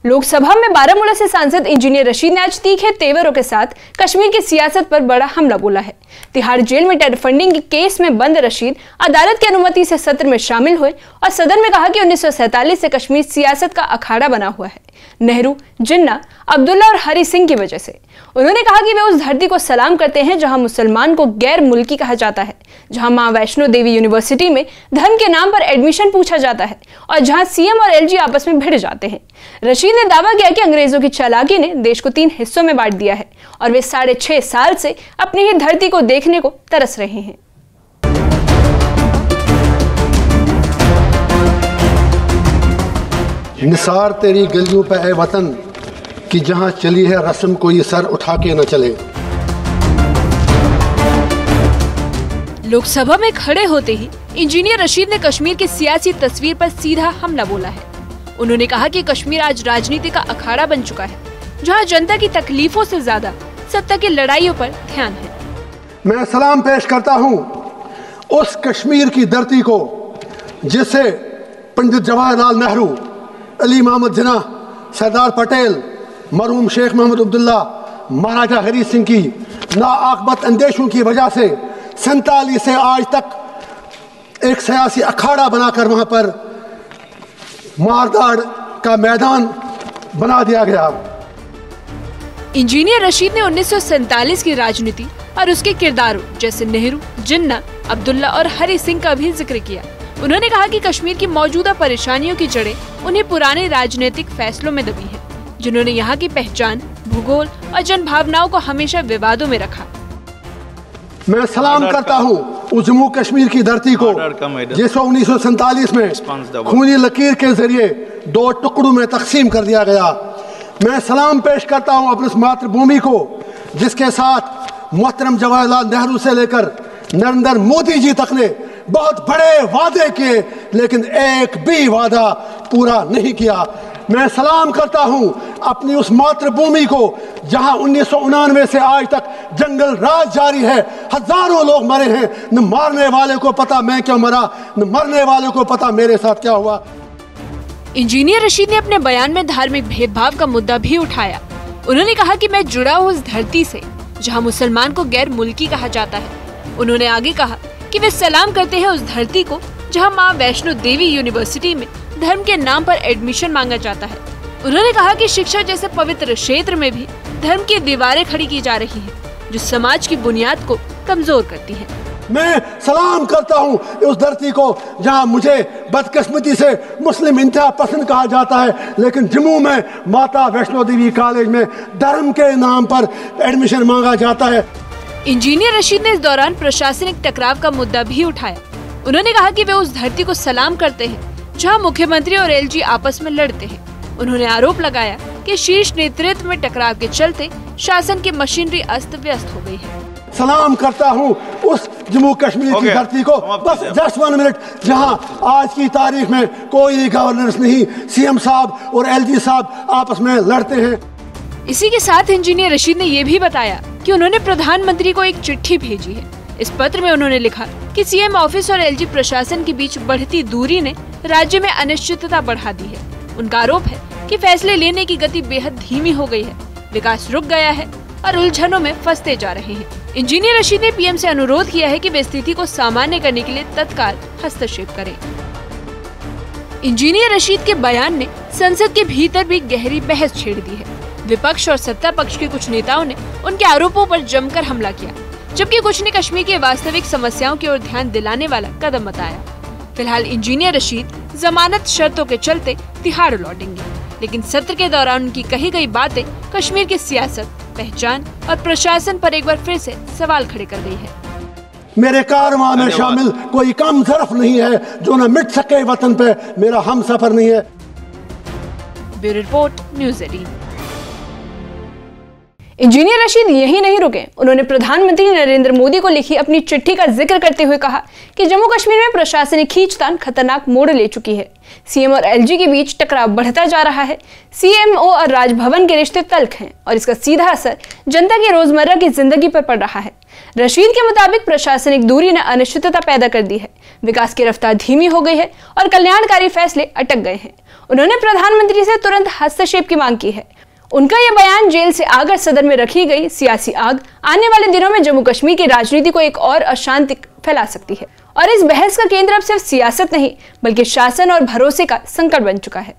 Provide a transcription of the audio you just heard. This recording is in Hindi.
लोकसभा में बारामूला से सांसद इंजीनियर रशीद ने आज तीखे तेवरों के साथ कश्मीर की सियासत पर बड़ा हमला बोला है। तिहाड़ जेल में टेरर फंडिंग के केस में बंद रशीद अदालत की अनुमति से सत्र में शामिल हुए और सदन में कहा कि 1947 से कश्मीर सियासत का अखाड़ा बना हुआ है, नेहरू, जिन्ना, अब्दुल्ला और हरी सिंह की वजह से। उन्होंने कहा कि वे उस धरती को सलाम करते हैं जहां मुसलमान को गैर मुल्की कहा जाता है, जहां मां वैष्णो देवी यूनिवर्सिटी में धर्म के नाम पर एडमिशन पूछा जाता है और जहां सीएम और एलजी आपस में भिड़ जाते हैं। रशीद ने दावा किया कि अंग्रेजों की चालाकी ने देश को 3 हिस्सों में बांट दिया है और वे 6.5 साल से अपनी ही धरती को देखने को तरस रहे हैं। निसार तेरी गलियों पे ए वतन कि जहां चली है रस्म कोई सर उठा के न चले। लोकसभा में खड़े होते ही इंजीनियर रशीद ने कश्मीर की सियासी तस्वीर पर सीधा हमला बोला है। उन्होंने कहा कि कश्मीर आज राजनीति का अखाड़ा बन चुका है, जहां जनता की तकलीफों से ज्यादा सत्ता की लड़ाइयों पर ध्यान है। मैं सलाम पेश करता हूं उस कश्मीर की धरती को जिसे पंडित जवाहरलाल नेहरू, अली मोहम्मद जिन्ना, सरदार पटेल, मरहूम शेख मोहम्मद अब्दुल्ला, महाराजा हरी सिंह की नाआकबत अंदेशों की वजह से 47 से आज तक एक सियासी अखाड़ा बनाकर वहां पर मारदाड़ का मैदान बना दिया गया। इंजीनियर रशीद ने 1947 की राजनीति और उसके किरदारों जैसे नेहरू, जिन्ना, अब्दुल्ला और हरी सिंह का भी जिक्र किया। उन्होंने कहा कि कश्मीर की मौजूदा परेशानियों की जड़ें उन्हें पुराने राजनीतिक फैसलों में दबी है, जिन्होंने यहाँ की पहचान, भूगोल और जन भावनाओं को हमेशा विवादों में रखा। मैं सलाम करता हूँ उस जम्मू कश्मीर की धरती को जिसे 1947 में खूनी लकीर के जरिए 2 टुकड़ों में तकसीम कर दिया गया। मैं सलाम पेश करता हूँ अपनी मातृभूमि को जिसके साथ मोहतरम जवाहरलाल नेहरू से लेकर नरेंद्र मोदी जी तक ने बहुत बड़े वादे किए, लेकिन एक भी वादा पूरा नहीं किया। मैं सलाम करता हूं अपनी उस मातृभूमि को जहां 1999 से आज तक जंगल राज जारी है, हजारों लोग मरे हैं, न मारने वाले को पता मैं क्यों मरा, न मरने वाले को पता मेरे साथ क्या हुआ। इंजीनियर रशीद ने अपने बयान में धार्मिक भेदभाव का मुद्दा भी उठाया। उन्होंने कहा कि मैं जुड़ा हूं उस धरती से जहां मुसलमान को गैर मुल्की कहा जाता है। उन्होंने आगे कहा कि वे सलाम करते हैं उस धरती को जहां मां वैष्णो देवी यूनिवर्सिटी में धर्म के नाम पर एडमिशन मांगा जाता है। उन्होंने कहा कि शिक्षा जैसे पवित्र क्षेत्र में भी धर्म की दीवारें खड़ी की जा रही हैं, जो समाज की बुनियाद को कमजोर करती हैं। मैं सलाम करता हूं उस धरती को जहां मुझे बदकिस्मती से मुस्लिम इंतहा पसंद कहा जाता है, लेकिन जम्मू में माता वैष्णो देवी कॉलेज में धर्म के नाम पर एडमिशन मांगा जाता है। इंजीनियर रशीद ने इस दौरान प्रशासनिक टकराव का मुद्दा भी उठाया। उन्होंने कहा कि वे उस धरती को सलाम करते हैं जहां मुख्यमंत्री और एलजी आपस में लड़ते हैं। उन्होंने आरोप लगाया कि शीर्ष नेतृत्व में टकराव के चलते शासन की मशीनरी अस्त व्यस्त हो गई है। सलाम करता हूं उस जम्मू कश्मीर की धरती को, बस जस्ट 1 मिनट, जहां आज की तारीख में कोई गवर्नेंस नहीं, सीएम साहब और एलजी साहब आपस में लड़ते हैं। इसी के साथ इंजीनियर रशीद ने ये भी बताया कि उन्होंने प्रधानमंत्री को एक चिट्ठी भेजी है। इस पत्र में उन्होंने लिखा कि सीएम ऑफिस और एलजी प्रशासन के बीच बढ़ती दूरी ने राज्य में अनिश्चितता बढ़ा दी है। उनका आरोप है कि फैसले लेने की गति बेहद धीमी हो गई है, विकास रुक गया है और उलझनों में फंसते जा रहे हैं। इंजीनियर रशीद ने पीएम से अनुरोध किया है कि वे स्थिति को सामान्य करने के लिए तत्काल हस्तक्षेप करें। इंजीनियर रशीद के बयान ने संसद के भीतर भी गहरी बहस छेड़ दी है। विपक्ष और सत्ता पक्ष के कुछ नेताओं ने उनके आरोपों पर जमकर हमला किया, जबकि कुछ ने कश्मीर की वास्तविक समस्याओं की ओर ध्यान दिलाने वाला कदम बताया। फिलहाल इंजीनियर रशीद जमानत शर्तों के चलते तिहाड़ लौटेंगे, लेकिन सत्र के दौरान उनकी कही गई बातें कश्मीर की सियासत, पहचान और प्रशासन पर एक बार फिर से सवाल खड़े कर गई है। मेरे कारवां में शामिल कोई कम ज़र्फ नहीं है जो न मिट सके वतन पे मेरा हमसफर नहीं है। Bureau report, news 18। Engineer Rashid यही नहीं रुके, उन्होंने प्रधानमंत्री नरेंद्र मोदी को लिखी अपनी चिट्ठी का जिक्र करते हुए कहा कि जम्मू कश्मीर में प्रशासनिक खींचतान खतरनाक मोड़ ले चुकी है। सीएम और एलजी के बीच टकराव बढ़ता जा रहा है। सीएमओ और राजभवन के रिश्ते तल्ख हैं और इसका सीधा असर जनता की रोजमर्रा की जिंदगी पर पड़ रहा है। रशीद के मुताबिक प्रशासनिक दूरी ने अनिश्चितता पैदा कर दी है, विकास की रफ्तार धीमी हो गई है और कल्याणकारी फैसले अटक गए हैं। उन्होंने प्रधानमंत्री से तुरंत हस्तक्षेप की मांग की है। उनका यह बयान जेल से आकर सदन में रखी गई सियासी आग आने वाले दिनों में जम्मू कश्मीर की राजनीति को एक और अशांति फैला सकती है और इस बहस का केंद्र अब सिर्फ सियासत नहीं बल्कि शासन और भरोसे का संकट बन चुका है।